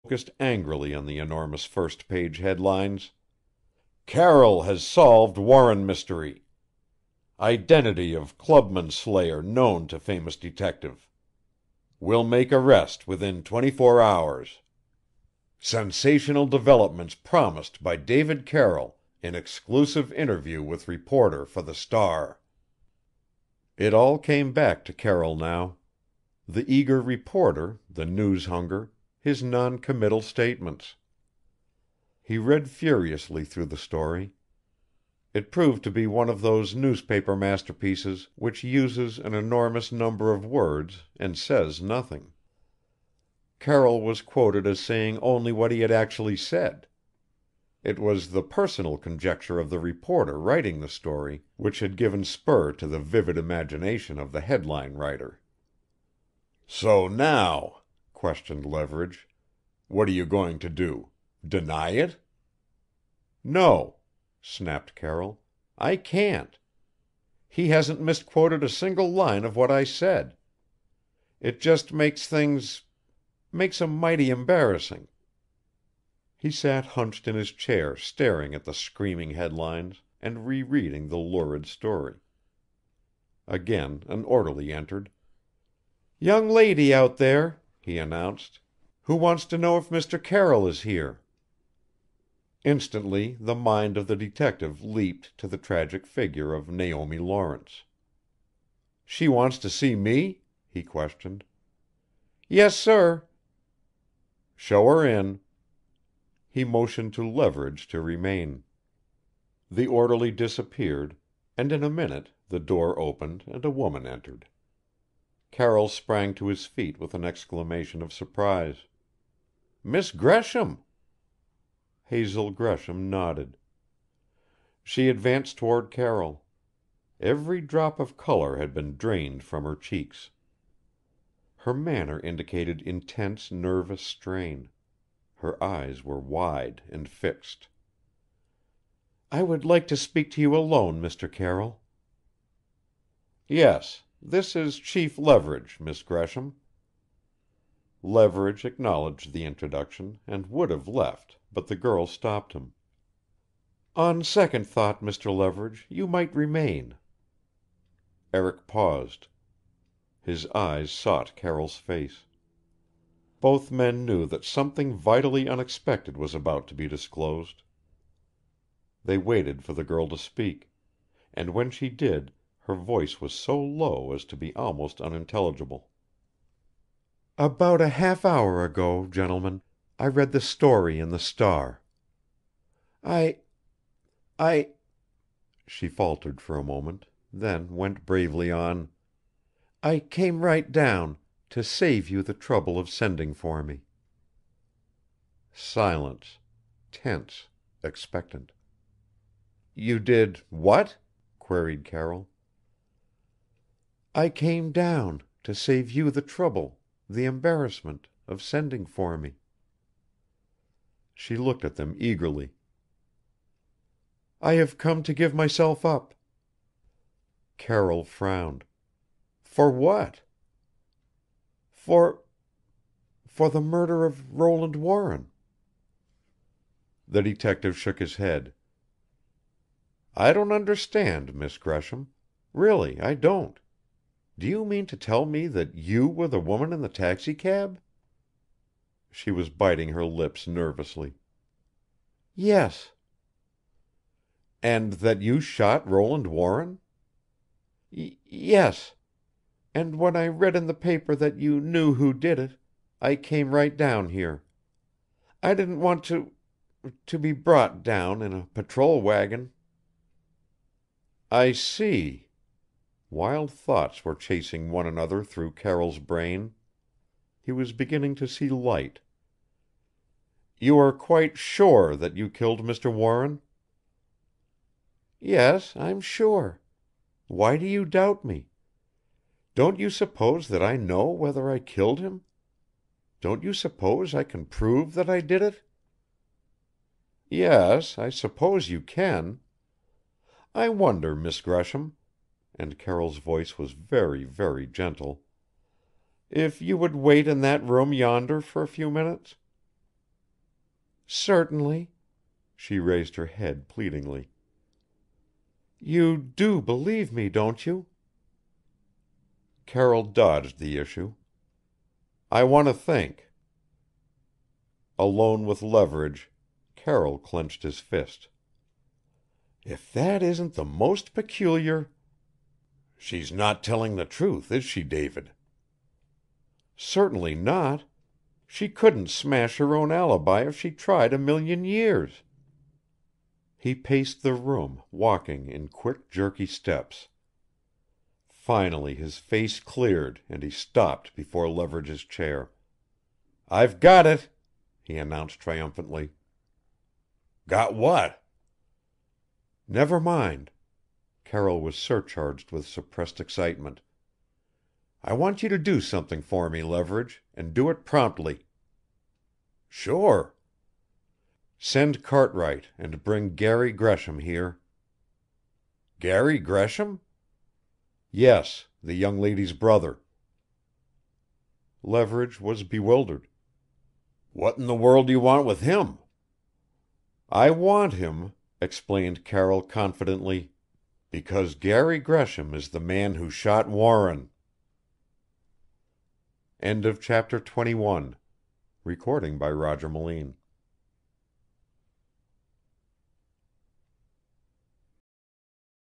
Focused angrily on the enormous first-page headlines. Carroll has solved Warren mystery. Identity of clubman slayer known to famous detective. Will make arrest within 24 hours. Sensational developments promised by David Carroll in exclusive interview with reporter for the Star. It all came back to Carroll now. The eager reporter, the news hunger, his non-committal statements. He read furiously through the story. It proved to be one of those newspaper masterpieces which uses an enormous number of words and says nothing. Carroll was quoted as saying only what he had actually said. It was the personal conjecture of the reporter writing the story which had given spur to the vivid imagination of the headline writer. "So now," questioned Leverage, "what are you going to do? Deny it?" "No," snapped Carroll. "I can't. He hasn't misquoted a single line of what I said. It just makes 'em mighty embarrassing." He sat hunched in his chair staring at the screaming headlines and rereading the lurid story. Again an orderly entered. "Young lady out there," he announced, "who wants to know if Mr. Carroll is here." Instantly the mind of the detective leaped to the tragic figure of Naomi Lawrence. "She wants to see me?" he questioned. "Yes, sir." "Show her in." He motioned to Leverage to remain. The orderly disappeared, and in a minute the door opened and a woman entered. Carroll sprang to his feet with an exclamation of surprise. "Miss Gresham!" Hazel Gresham nodded. She advanced toward Carroll. Every drop of color had been drained from her cheeks. Her manner indicated intense nervous strain. Her eyes were wide and fixed. "I would like to speak to you alone, Mr. Carroll." "Yes. This is Chief Leverage, Miss Gresham." Leverage acknowledged the introduction and would have left, but the girl stopped him. "On second thought, Mr. Leverage, you might remain." Eric paused. His eyes sought Carroll's face. Both men knew that something vitally unexpected was about to be disclosed. They waited for the girl to speak, and when she did her voice was so low as to be almost unintelligible. "About a half hour ago, gentlemen, I read the story in the Star. I she faltered for a moment, then went bravely on. "I came right down to save you the trouble of sending for me." Silence, tense, expectant. "You did what?" queried Carroll. "I came down to save you the trouble, the embarrassment, of sending for me." She looked at them eagerly. "I have come to give myself up." Carroll frowned. "For what?" For the murder of Roland Warren." The detective shook his head. "I don't understand, Miss Gresham. Really, I don't. Do you mean to tell me that you were the woman in the taxicab?" She was biting her lips nervously. "Yes." "And that you shot Roland Warren?" Yes. And when I read in the paper that you knew who did it, I came right down here. I didn't want to be brought down in a patrol wagon." "I see." Wild thoughts were chasing one another through Carroll's brain. He was beginning to see light. "You are quite sure that you killed Mr. Warren?" "Yes, I'm sure. Why do you doubt me? Don't you suppose that I know whether I killed him? Don't you suppose I can prove that I did it?" "Yes, I suppose you can. I wonder, Miss Gresham," and Carroll's voice was very, very gentle, "if you would wait in that room yonder for a few minutes? "Certainly." She raised her head pleadingly. "You do believe me, don't you?" Carroll dodged the issue. "I want to think." Alone with Leverage, Carroll clenched his fist. "If that isn't the most peculiar " "She's not telling the truth, is she, David?" "Certainly not. She couldn't smash her own alibi if she tried 1,000,000 years." He paced the room, walking in quick, jerky steps. Finally his face cleared and he stopped before Leverage's chair. "I've got it," he announced triumphantly. "Got what?" "Never mind." Carroll was surcharged with suppressed excitement. "I want you to do something for me, Leverage, and do it promptly." "Sure." "Send Cartwright and bring Garry Gresham here." "Garry Gresham?" "Yes, the young lady's brother." Leverage was bewildered. "What in the world do you want with him?" "I want him," explained Carroll confidently, "because Garry Gresham is the man who shot Warren." Chapter 22.